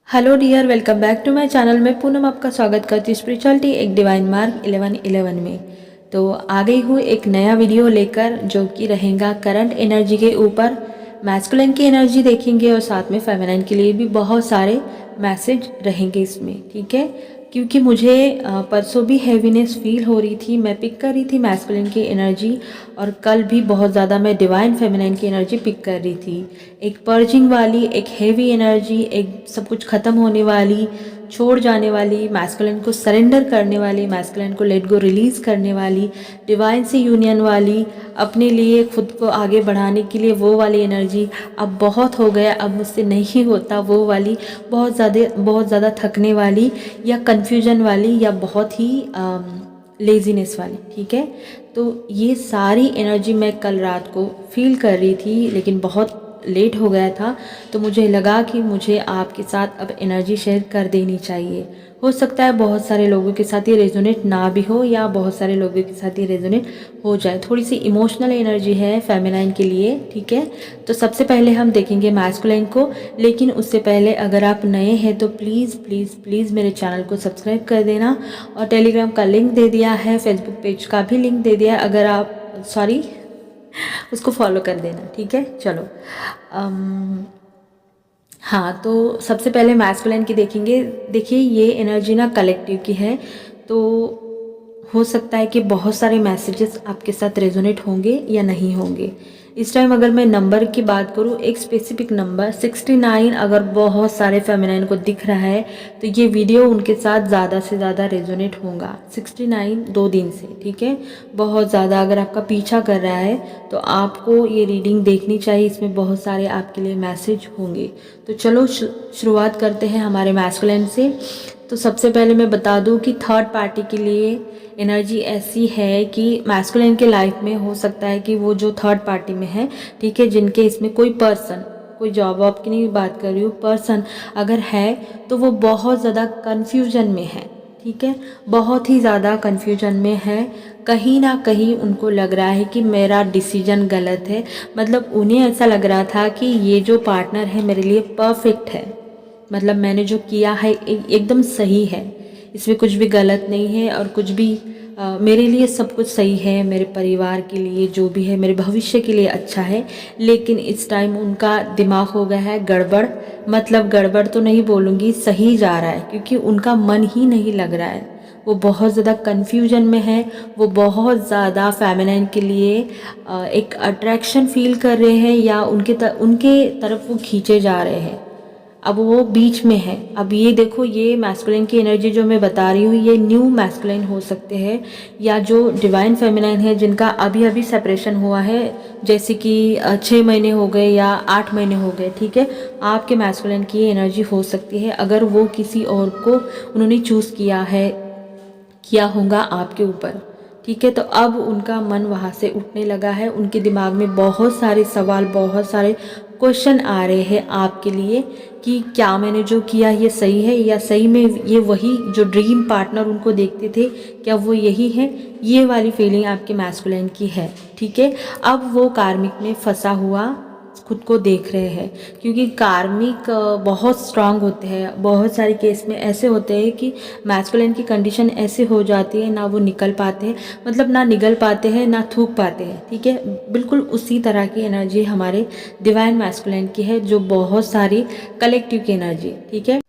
Hello dear, welcome back to my channel. मैं पूनम आपका स्वागत करती हूँ स्पिरिचुअलिटी एक डिवाइन मार्ग 1111 में। तो आ गई हूँ एक नया वीडियो लेकर जो कि रहेगा करंट एनर्जी के ऊपर। मैस्कुलिन की एनर्जी देखेंगे और साथ में फेमिनिन के लिए भी बहुत सारे मैसेज रहेंगे इसमें, ठीक है। क्योंकि मुझे परसों भी हैवीनेस फील हो रही थी, मैं पिक कर रही थी मैस्कुलिन की एनर्जी, और कल भी बहुत ज़्यादा मैं डिवाइन फेमिनिन की एनर्जी पिक कर रही थी। एक पर्जिंग वाली, एक हेवी एनर्जी, एक सब कुछ ख़त्म होने वाली, छोड़ जाने वाली, मैस्कुलिन को सरेंडर करने वाली, मैस्कुलिन को लेट गो रिलीज़ करने वाली, डिवाइन से यूनियन वाली, अपने लिए खुद को आगे बढ़ाने के लिए वो वाली एनर्जी। अब बहुत हो गया, अब मुझसे नहीं होता वो वाली, बहुत ज़्यादा थकने वाली, या कन्फ्यूजन वाली, या बहुत ही लेज़ीनेस वाली, ठीक है। तो ये सारी एनर्जी मैं कल रात को फील कर रही थी, लेकिन बहुत लेट हो गया था। तो मुझे लगा कि मुझे आपके साथ अब एनर्जी शेयर कर देनी चाहिए। हो सकता है बहुत सारे लोगों के साथ ये रेजोनेट ना भी हो, या बहुत सारे लोगों के साथ ये रेजोनेट हो जाए। थोड़ी सी इमोशनल एनर्जी है फेमिनाइन के लिए, ठीक है। तो सबसे पहले हम देखेंगे मैस्कुलाइन को, लेकिन उससे पहले अगर आप नए हैं तो प्लीज़ प्लीज़ प्लीज़ मेरे चैनल को सब्सक्राइब कर देना। और टेलीग्राम का लिंक दे दिया है, फेसबुक पेज का भी लिंक दे दिया है, अगर आप उसको फॉलो कर देना, ठीक है। चलो हाँ, तो सबसे पहले मैस्कुलिन की देखेंगे। देखिए, ये एनर्जी ना कलेक्टिव की है, तो हो सकता है कि बहुत सारे मैसेजेस आपके साथ रेजोनेट होंगे या नहीं होंगे। इस टाइम अगर मैं नंबर की बात करूँ, एक स्पेसिफिक नंबर 69 अगर बहुत सारे फेमिनाइन को दिख रहा है, तो ये वीडियो उनके साथ ज़्यादा से ज़्यादा रेजोनेट होगा। 69 2 दिन से, ठीक है, बहुत ज़्यादा अगर आपका पीछा कर रहा है तो आपको ये रीडिंग देखनी चाहिए। इसमें बहुत सारे आपके लिए मैसेज होंगे। तो चलो शुरुआत करते हैं हमारे मैस्कुलिन से। तो सबसे पहले मैं बता दूं कि थर्ड पार्टी के लिए एनर्जी ऐसी है कि मैस्कुलिन के लाइफ में हो सकता है कि वो जो थर्ड पार्टी में है, ठीक है, जिनके इसमें कोई पर्सन, कोई जॉब वॉब की नहीं बात कर रही हूँ, पर्सन अगर है तो वो बहुत ज़्यादा कन्फ्यूजन में है, ठीक है, बहुत ही ज़्यादा कन्फ्यूजन में है। कहीं ना कहीं उनको लग रहा है कि मेरा डिसीजन गलत है। मतलब उन्हें ऐसा लग रहा था कि ये जो पार्टनर है मेरे लिए परफेक्ट है, मतलब मैंने जो किया है एकदम सही है, इसमें कुछ भी गलत नहीं है, और कुछ भी मेरे लिए सब कुछ सही है, मेरे परिवार के लिए जो भी है, मेरे भविष्य के लिए अच्छा है। लेकिन इस टाइम उनका दिमाग हो गया है गड़बड़। मतलब गड़बड़ तो नहीं बोलूँगी, सही जा रहा है, क्योंकि उनका मन ही नहीं लग रहा है। वो बहुत ज़्यादा कन्फ्यूजन में है। वो बहुत ज़्यादा फेमिनाइन के लिए एक अट्रैक्शन फील कर रहे हैं, या उनके तरफ वो खींचे जा रहे हैं। अब वो बीच में है। अब ये देखो, ये मैस्कुलिन की एनर्जी जो मैं बता रही हूँ, ये न्यू मैस्कुलिन हो सकते हैं, या जो डिवाइन फेमिनाइन है जिनका अभी अभी सेपरेशन हुआ है, जैसे कि 6 महीने हो गए या 8 महीने हो गए, ठीक है। आपके मैस्कुलिन की एनर्जी हो सकती है अगर वो किसी और को उन्होंने चूज़ किया होगा आपके ऊपर, ठीक है। तो अब उनका मन वहाँ से उठने लगा है। उनके दिमाग में बहुत सारे सवाल, बहुत सारे क्वेश्चन आ रहे हैं आपके लिए कि क्या मैंने जो किया ये सही है, या सही में ये वही जो ड्रीम पार्टनर उनको देखते थे, क्या वो यही है। ये वाली फीलिंग आपके मैस्कुलिन की है, ठीक है। अब वो कार्मिक में फंसा हुआ खुद को देख रहे हैं, क्योंकि कार्मिक बहुत स्ट्रांग होते हैं। बहुत सारे केस में ऐसे होते हैं कि मैस्कुलिन की कंडीशन ऐसे हो जाती है, ना वो निकल पाते हैं, मतलब ना निगल पाते हैं ना थूक पाते हैं, ठीक है। बिल्कुल उसी तरह की एनर्जी हमारे डिवाइन मैस्कुलिन की है, जो बहुत सारी कलेक्टिव की एनर्जी, ठीक है।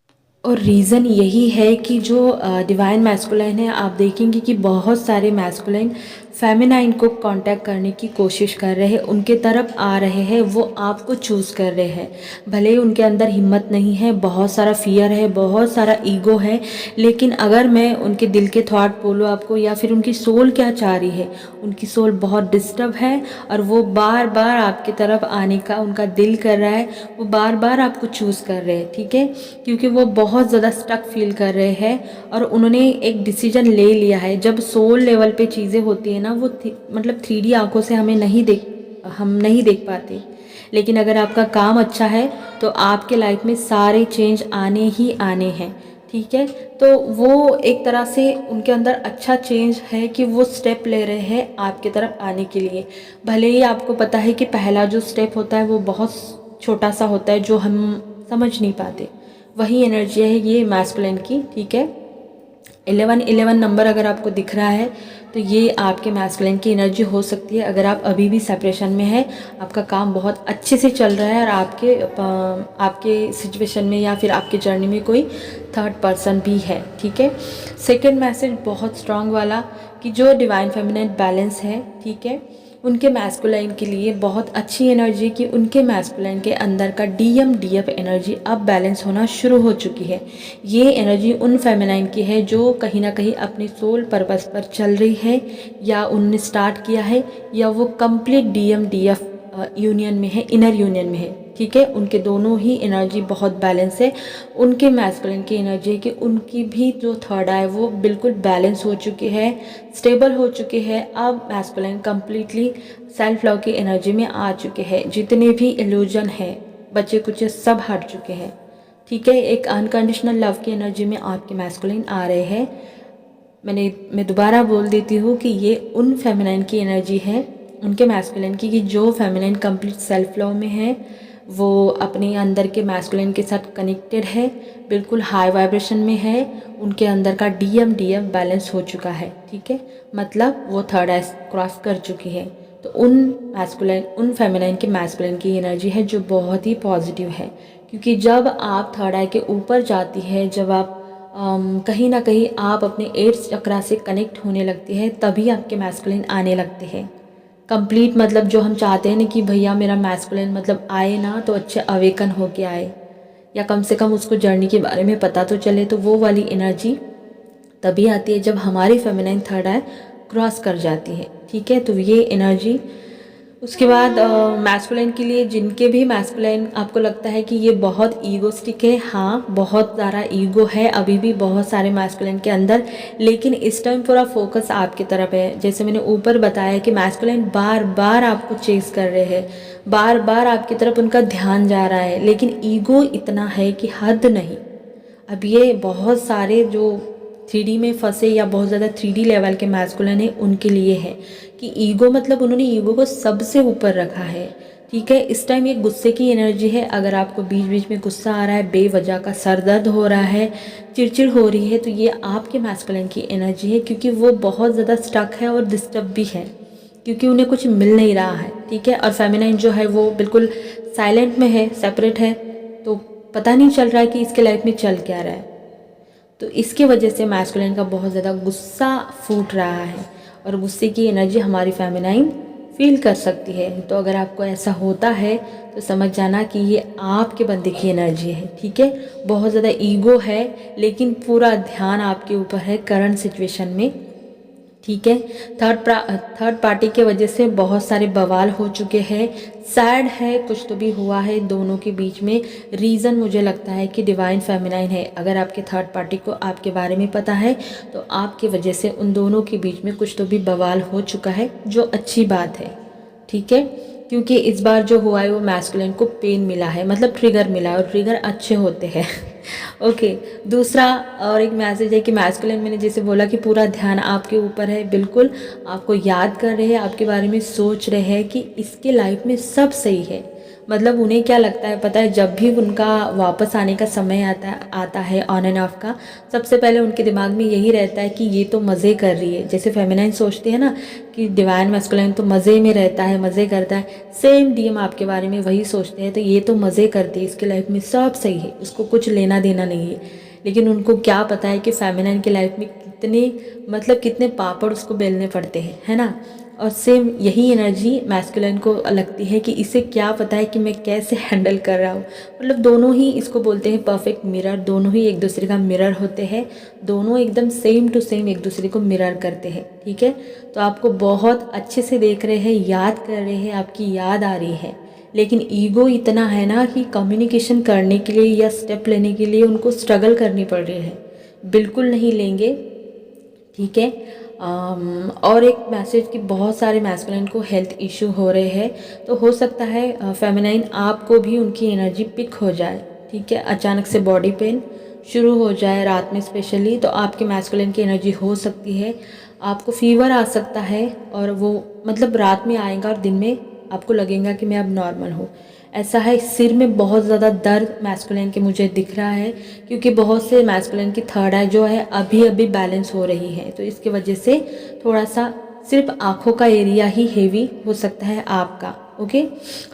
और रीज़न यही है कि जो डिवाइन मैस्कुलाइन है, आप देखेंगे कि बहुत सारे मैस्कुलाइन फेमिनाइन को कांटेक्ट करने की कोशिश कर रहे हैं, उनके तरफ आ रहे हैं, वो आपको चूज़ कर रहे हैं। भले ही उनके अंदर हिम्मत नहीं है, बहुत सारा फियर है, बहुत सारा ईगो है, लेकिन अगर मैं उनके दिल के थॉट बोलूँ आपको, या फिर उनकी सोल क्या चाह रही है, उनकी सोल बहुत डिस्टर्ब है, और वो बार बार आपकी तरफ आने का उनका दिल कर रहा है। वो बार बार आपको चूज़ कर रहे हैं, ठीक है, क्योंकि वो बहुत ज़्यादा स्टक फील कर रहे हैं, और उन्होंने एक डिसीजन ले लिया है। जब सोल लेवल पे चीज़ें होती है ना, वो मतलब 3D आंखों से हम नहीं देख पाते। लेकिन अगर आपका काम अच्छा है तो आपके लाइफ में सारे चेंज आने ही आने हैं, ठीक है। तो वो एक तरह से उनके अंदर अच्छा चेंज है कि वो स्टेप ले रहे हैं आपके तरफ आने के लिए। भले ही आपको पता है कि पहला जो स्टेप होता है वो बहुत छोटा सा होता है, जो हम समझ नहीं पाते। वही एनर्जी है ये मैस्कुलिन की, ठीक है। 11 नंबर अगर आपको दिख रहा है तो ये आपके मैस्कुलिन की एनर्जी हो सकती है। अगर आप अभी भी सेपरेशन में है, आपका काम बहुत अच्छे से चल रहा है और आपके सिचुएशन में या फिर आपके जर्नी में कोई थर्ड पर्सन भी है, ठीक है। सेकंड मैसेज बहुत स्ट्रांग वाला कि जो डिवाइन फेमिनिन बैलेंस है, ठीक है, उनके मैस्कुलाइन के लिए बहुत अच्छी एनर्जी कि उनके मैस्कुलाइन के अंदर का डीएम डीएफ एनर्जी अब बैलेंस होना शुरू हो चुकी है। ये एनर्जी उन फेमिनाइन की है जो कहीं ना कहीं अपने सोल पर्पस पर चल रही है, या उनने स्टार्ट किया है, या वो कंप्लीट डीएम डीएफ यूनियन में है, इनर यूनियन में है, ठीक है। उनके दोनों ही एनर्जी बहुत बैलेंस है। उनके मैस्कुलिन की एनर्जी है कि उनकी भी जो थर्ड आई वो बिल्कुल बैलेंस हो चुकी है, स्टेबल हो चुकी है। अब मैस्कुलिन कम्प्लीटली सेल्फ लव की एनर्जी में आ चुके हैं। जितने भी इल्यूजन है, बच्चे कुछ सब हट चुके हैं, ठीक है। एक अनकंडीशनल लव की एनर्जी में आपके मैस्कुलिन आ रहे हैं। मैं दोबारा बोल देती हूँ कि ये उन फेमिनाइन की एनर्जी है, उनके मैस्कुलिन की, कि जो फेमिनाइन कंप्लीट सेल्फ लव में है, वो अपने अंदर के मैस्कुलिन के साथ कनेक्टेड है, बिल्कुल हाई वाइब्रेशन में है। उनके अंदर का डीएम डीएफ बैलेंस हो चुका है, ठीक है, मतलब वो थर्ड आई क्रॉस कर चुकी है। तो उन फेमिनाइन के मैस्कुलिन की एनर्जी है जो बहुत ही पॉजिटिव है, क्योंकि जब आप थर्ड आई के ऊपर जाती है, जब आप कहीं ना कहीं आप अपने 8th चक्रा से कनेक्ट होने लगती है, तभी आपके मैस्कुलिन आने लगते हैं कंप्लीट। मतलब जो हम चाहते हैं ना कि भैया मेरा मैस्कुलिन मतलब आए ना तो अच्छे अवेकन होके आए, या कम से कम उसको जर्नी के बारे में पता तो चले, तो वो वाली एनर्जी तभी आती है जब हमारी फेमिनाइन थर्ड आई क्रॉस कर जाती है, ठीक है। तो ये एनर्जी उसके बाद मैस्कुलिन के लिए, जिनके भी मैस्कुलिन आपको लगता है कि ये बहुत ईगोस्टिक है, हाँ बहुत ज़्यादा ईगो है अभी भी बहुत सारे मैस्कुलिन के अंदर, लेकिन इस टाइम पूरा फोकस आपकी तरफ है। जैसे मैंने ऊपर बताया कि मैस्कुलिन बार बार आपको चेस कर रहे हैं, बार बार आपकी तरफ उनका ध्यान जा रहा है, लेकिन ईगो इतना है कि हद नहीं। अब ये बहुत सारे जो 3D में फंसे या बहुत ज़्यादा 3D लेवल के मैस्कुलिन है, उनके लिए है कि ईगो मतलब उन्होंने ईगो को सबसे ऊपर रखा है, ठीक है। इस टाइम ये गुस्से की एनर्जी है। अगर आपको बीच बीच में गुस्सा आ रहा है, बेवजह का सर दर्द हो रहा है, चिड़चिड़ हो रही है, तो ये आपके मैस्कुलिन की एनर्जी है, क्योंकि वो बहुत ज़्यादा स्टक है और डिस्टर्ब भी है, क्योंकि उन्हें कुछ मिल नहीं रहा है, ठीक है। और फेमिनाइन जो है वो बिल्कुल साइलेंट में है, सेपरेट है, तो पता नहीं चल रहा है कि इसके लाइफ में चल क्या रहा है। तो इसके वजह से मैस्कुलिन का बहुत ज़्यादा गुस्सा फूट रहा है, और गुस्से की एनर्जी हमारी फेमिनाइन फील कर सकती है। तो अगर आपको ऐसा होता है तो समझ जाना कि ये आपके बंदे की एनर्जी है, ठीक है। बहुत ज़्यादा ईगो है, लेकिन पूरा ध्यान आपके ऊपर है करंट सिचुएशन में, ठीक है। थर्ड पार्टी के वजह से बहुत सारे बवाल हो चुके हैं। सैड है, कुछ तो भी हुआ है दोनों के बीच में। रीज़न मुझे लगता है कि डिवाइन फेमिनाइन है। अगर आपके थर्ड पार्टी को आपके बारे में पता है तो आपकी वजह से उन दोनों के बीच में कुछ तो भी बवाल हो चुका है, जो अच्छी बात है, ठीक है। क्योंकि इस बार जो हुआ है वो मैस्कुलिन को पेन मिला है, मतलब ट्रिगर मिला है, और ट्रिगर अच्छे होते हैं ओके। दूसरा और एक मैसेज है कि मैस्कुलिन, मैंने जैसे बोला कि पूरा ध्यान आपके ऊपर है, बिल्कुल आपको याद कर रहे हैं, आपके बारे में सोच रहे हैं कि इसके लाइफ में सब सही है। मतलब उन्हें क्या लगता है पता है, जब भी उनका वापस आने का समय आता है ऑन एंड ऑफ का, सबसे पहले उनके दिमाग में यही रहता है कि ये तो मज़े कर रही है। जैसे फेमिनाइन सोचती है ना कि डिवाइन मैस्कुलिन तो मज़े में रहता है, मज़े करता है, सेम डीएम आपके बारे में वही सोचते हैं। तो ये तो मज़े करती है, इसके लाइफ में सब सही है, उसको कुछ लेना देना नहीं है। लेकिन उनको क्या पता है कि फेमिनाइन की लाइफ में कितने पापड़ उसको बेलने पड़ते हैं, है ना। और सेम यही एनर्जी मैस्कुलिन को लगती है कि इसे क्या पता है कि मैं कैसे हैंडल कर रहा हूँ। मतलब दोनों ही इसको बोलते हैं परफेक्ट मिरर, दोनों ही एक दूसरे का मिरर होते हैं, दोनों एकदम सेम टू सेम एक दूसरे को मिरर करते हैं, ठीक है। तो आपको बहुत अच्छे से देख रहे हैं, याद कर रहे हैं, आपकी याद आ रही है, लेकिन ईगो इतना है ना कि कम्युनिकेशन करने के लिए या स्टेप लेने के लिए उनको स्ट्रगल करनी पड़ रही है। बिल्कुल नहीं लेंगे, ठीक है। और एक मैसेज कि बहुत सारे मैस्कुलिन को हेल्थ इशू हो रहे हैं, तो हो सकता है फेमिनाइन आपको भी उनकी एनर्जी पिक हो जाए, ठीक है। अचानक से बॉडी पेन शुरू हो जाए रात में स्पेशली, तो आपके मैस्कुलिन की एनर्जी हो सकती है। आपको फीवर आ सकता है, और वो मतलब रात में आएगा और दिन में आपको लगेगा कि मैं अब नॉर्मल हूँ। ऐसा है सिर में बहुत ज़्यादा दर्द मैस्कुलिन के मुझे दिख रहा है, क्योंकि बहुत से मैस्कुलिन की थर्ड आई जो है अभी अभी बैलेंस हो रही है, तो इसकी वजह से थोड़ा सा सिर्फ आँखों का एरिया ही हेवी हो सकता है आपका। ओके,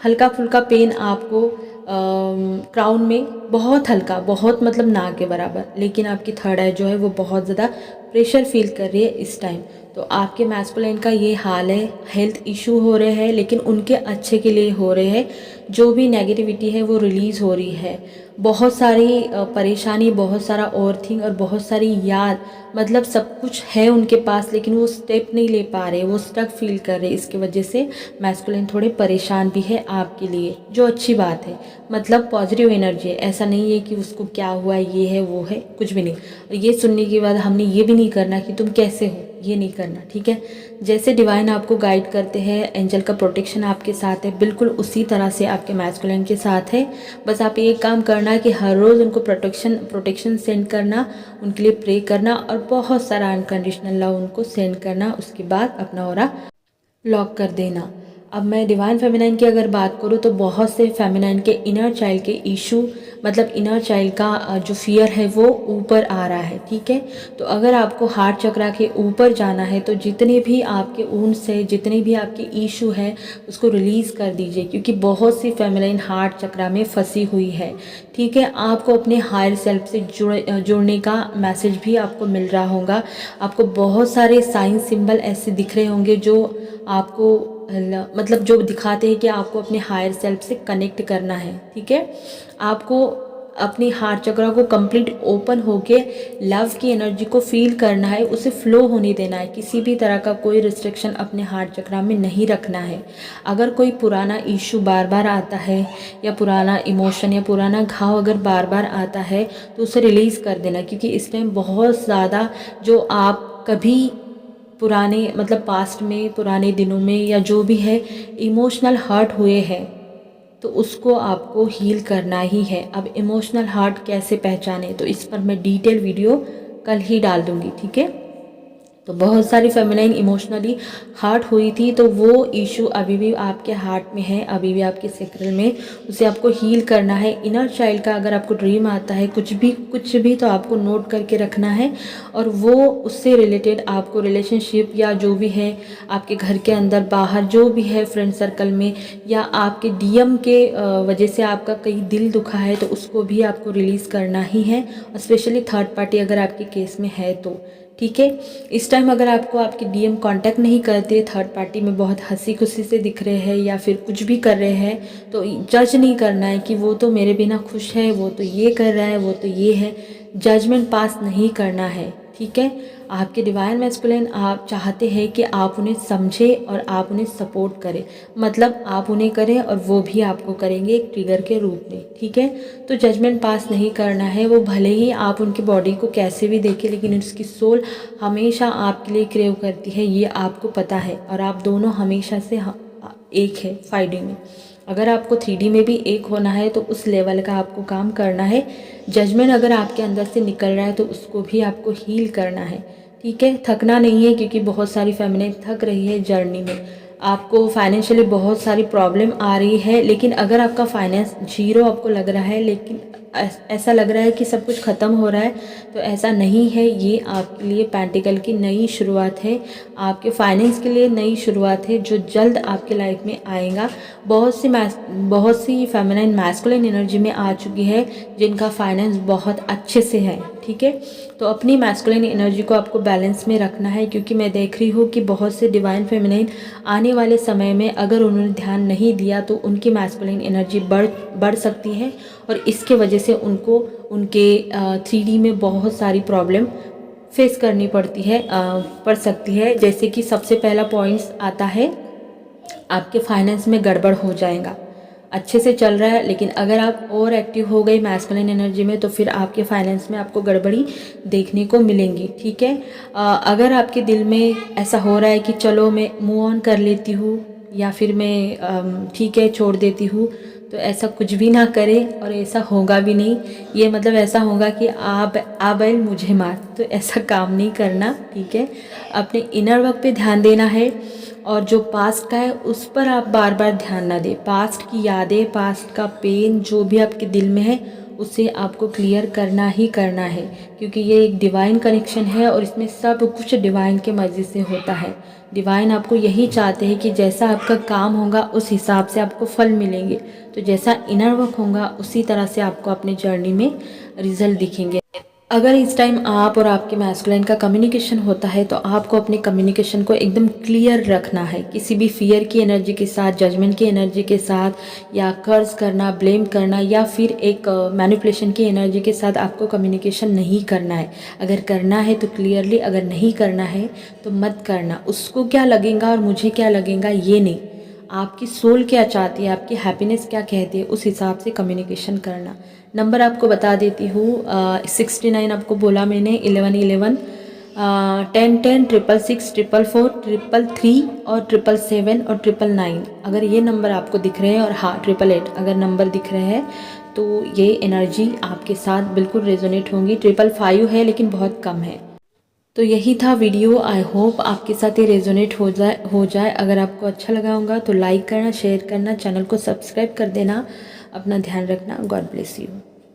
हल्का फुल्का पेन आपको क्राउन में, बहुत हल्का, बहुत मतलब ना के बराबर, लेकिन आपकी थर्ड आई जो है वो बहुत ज़्यादा प्रेशर फील कर रही है इस टाइम। तो आपके मैस्कुलिन का ये हाल है, हेल्थ इशू हो रहे हैं लेकिन उनके अच्छे के लिए हो रहे हैं, जो भी नेगेटिविटी है वो रिलीज़ हो रही है। बहुत सारी परेशानी, बहुत सारा ओवरथिंक और बहुत सारी याद, मतलब सब कुछ है उनके पास लेकिन वो स्टेप नहीं ले पा रहे, वो स्टक फील कर रहे। इसकी वजह से मैस्कुलिन थोड़े परेशान भी है आपके लिए, जो अच्छी बात है, मतलब पॉजिटिव एनर्जी है। ऐसा नहीं है कि उसको क्या हुआ, ये है वो है, कुछ भी नहीं। और ये सुनने के बाद हमने ये भी नहीं करना कि तुम कैसे हो, ये नहीं करना, ठीक है। जैसे डिवाइन आपको गाइड करते हैं, एंजल का प्रोटेक्शन आपके साथ है, बिल्कुल उसी तरह से आपके मैस्कुलिन के साथ है। बस आप एक काम करना कि हर रोज़ उनको प्रोटेक्शन सेंड करना, उनके लिए प्रे करना और बहुत सारा अनकंडीशनल लव उनको सेंड करना। उसके बाद अपना ऑरा लॉक कर देना। अब मैं डिवाइन फेमिनाइन की अगर बात करूँ तो बहुत से फेमिनाइन के इनर चाइल्ड के इशू, मतलब इनर चाइल्ड का जो फियर है वो ऊपर आ रहा है, ठीक है। तो अगर आपको हार्ट चक्रा के ऊपर जाना है तो जितने भी आपके ऊंस है, जितने भी आपके इशू है, उसको रिलीज़ कर दीजिए, क्योंकि बहुत सी फेमिनाइन हार्ट चक्रा में फंसी हुई है, ठीक है। आपको अपने हायर सेल्फ से जुड़ने का मैसेज भी आपको मिल रहा होगा। आपको बहुत सारे साइन सिंबल ऐसे दिख रहे होंगे जो आपको मतलब जो दिखाते हैं कि आपको अपने हायर सेल्फ से कनेक्ट करना है, ठीक है। आपको अपनी हार्ट चक्रा को कंप्लीट ओपन होके लव की एनर्जी को फील करना है, उसे फ्लो होने देना है। किसी भी तरह का कोई रिस्ट्रिक्शन अपने हार्ट चक्रा में नहीं रखना है। अगर कोई पुराना इशू बार बार आता है, या पुराना इमोशन या पुराना घाव अगर बार बार आता है, तो उसे रिलीज़ कर देना, क्योंकि इस टाइम बहुत ज़्यादा जो आप कभी पुराने मतलब पास्ट में, पुराने दिनों में या जो भी है इमोशनल हर्ट हुए हैं, तो उसको आपको हील करना ही है। अब इमोशनल हर्ट कैसे पहचाने, तो इस पर मैं डिटेल वीडियो कल ही डाल दूँगी, ठीक है। तो बहुत सारी फेमिनाइन इमोशनली हर्ट हुई थी, तो वो इशू अभी भी आपके हार्ट में है, अभी भी आपके सेक्रल में, उसे आपको हील करना है। इनर चाइल्ड का अगर आपको ड्रीम आता है कुछ भी तो आपको नोट करके रखना है, और वो उससे रिलेटेड आपको रिलेशनशिप या जो भी है आपके घर के अंदर बाहर जो भी है फ्रेंड सर्कल में, या आपके डीएम के वजह से आपका कहीं दिल दुखा है, तो उसको भी आपको रिलीज़ करना ही है, और स्पेशली थर्ड पार्टी अगर आपके केस में है तो, ठीक है। इस टाइम अगर आपको आपके डीएम कांटेक्ट नहीं करते, थर्ड पार्टी में बहुत हंसी खुशी से दिख रहे हैं या फिर कुछ भी कर रहे हैं, तो जज नहीं करना है कि वो तो मेरे बिना खुश है, वो तो ये कर रहा है, वो तो ये है। जजमेंट पास नहीं करना है, ठीक है। आपके डिवाइन मैस्कुलिन आप चाहते हैं कि आप उन्हें समझें और आप उन्हें सपोर्ट करें, मतलब आप उन्हें करें और वो भी आपको करेंगे एक ट्रिगर के रूप में, ठीक है। तो जजमेंट पास नहीं करना है। वो भले ही आप उनकी बॉडी को कैसे भी देखें, लेकिन उसकी सोल हमेशा आपके लिए क्रेव करती है, ये आपको पता है, और आप दोनों हमेशा से एक है 5D में। अगर आपको 3D में भी एक होना है तो उस लेवल का आपको काम करना है। जजमेंट अगर आपके अंदर से निकल रहा है तो उसको भी आपको हील करना है, ठीक है। थकना नहीं है, क्योंकि बहुत सारी फेमिनिन थक रही है जर्नी में। आपको फाइनेंशियली बहुत सारी प्रॉब्लम आ रही है, लेकिन अगर आपका फाइनेंस जीरो आपको लग रहा है, लेकिन ऐसा लग रहा है कि सब कुछ ख़त्म हो रहा है, तो ऐसा नहीं है। ये आपके लिए पेंटिकल की नई शुरुआत है, आपके फाइनेंस के लिए नई शुरुआत है, जो जल्द आपके लाइफ में आएगा। बहुत सी फेमिनाइन मैस्कुलिन एनर्जी में आ चुकी है जिनका फाइनेंस बहुत अच्छे से है, ठीक है। तो अपनी मैस्कुलिन एनर्जी को आपको बैलेंस में रखना है, क्योंकि मैं देख रही हूँ कि बहुत से डिवाइन फेमिनाइन आने वाले समय में अगर उन्होंने ध्यान नहीं दिया तो उनकी मैस्कुलिन एनर्जी बढ़ सकती है, और इसके वजह से उनको उनके 3D में बहुत सारी प्रॉब्लम फेस करनी पड़ सकती है। जैसे कि सबसे पहला पॉइंट्स आता है, आपके फाइनेंस में गड़बड़ हो जाएगा। अच्छे से चल रहा है, लेकिन अगर आप ओवर एक्टिव हो गई मैस्कुलिन एनर्जी में, तो फिर आपके फाइनेंस में आपको गड़बड़ी देखने को मिलेंगी, ठीक है। अगर आपके दिल में ऐसा हो रहा है कि चलो मैं मूव ऑन कर लेती हूँ, या फिर मैं ठीक है छोड़ देती हूँ, तो ऐसा कुछ भी ना करें, और ऐसा होगा भी नहीं। ये मतलब ऐसा होगा कि आ बैल मुझे मार, तो ऐसा काम नहीं करना, ठीक है। अपने इनर वर्क पे ध्यान देना है, और जो पास्ट का है उस पर आप बार बार ध्यान ना दें। पास्ट की यादें, पास्ट का पेन जो भी आपके दिल में है उसे आपको क्लियर करना ही करना है, क्योंकि ये एक डिवाइन कनेक्शन है और इसमें सब कुछ डिवाइन के मर्ज़ी से होता है। डिवाइन आपको यही चाहते हैं कि जैसा आपका काम होगा उस हिसाब से आपको फल मिलेंगे। तो जैसा इनर वर्क होगा उसी तरह से आपको अपनी जर्नी में रिजल्ट दिखेंगे। अगर इस टाइम आप और आपके मैस्कुलिन का कम्युनिकेशन होता है तो आपको अपने कम्युनिकेशन को एकदम क्लियर रखना है। किसी भी फियर की एनर्जी के साथ, जजमेंट की एनर्जी के साथ, या कर्ज करना, ब्लेम करना, या फिर एक मैनिपुलेशन की एनर्जी के साथ आपको कम्युनिकेशन नहीं करना है। अगर करना है तो क्लियरली, अगर नहीं करना है तो मत करना। उसको क्या लगेगा और मुझे क्या लगेगा ये नहीं, आपकी सोल क्या चाहती है, आपकी हैप्पीनेस क्या कहती है, उस हिसाब से कम्युनिकेशन करना। नंबर आपको बता देती हूँ, 69 आपको बोला मैंने, 1111, 1010, 666, 444, 333 और 777 और 999। अगर ये नंबर आपको दिख रहे हैं, और हाँ 888 अगर नंबर दिख रहे हैं तो ये एनर्जी आपके साथ बिल्कुल रेजोनेट होंगी। 555 है लेकिन बहुत कम है। तो यही था वीडियो। आई होप आपके साथ ये रेजोनेट हो जाए। अगर आपको अच्छा लगा होगा तो लाइक करना, शेयर करना, चैनल को सब्सक्राइब कर देना। अपना ध्यान रखना। God bless you.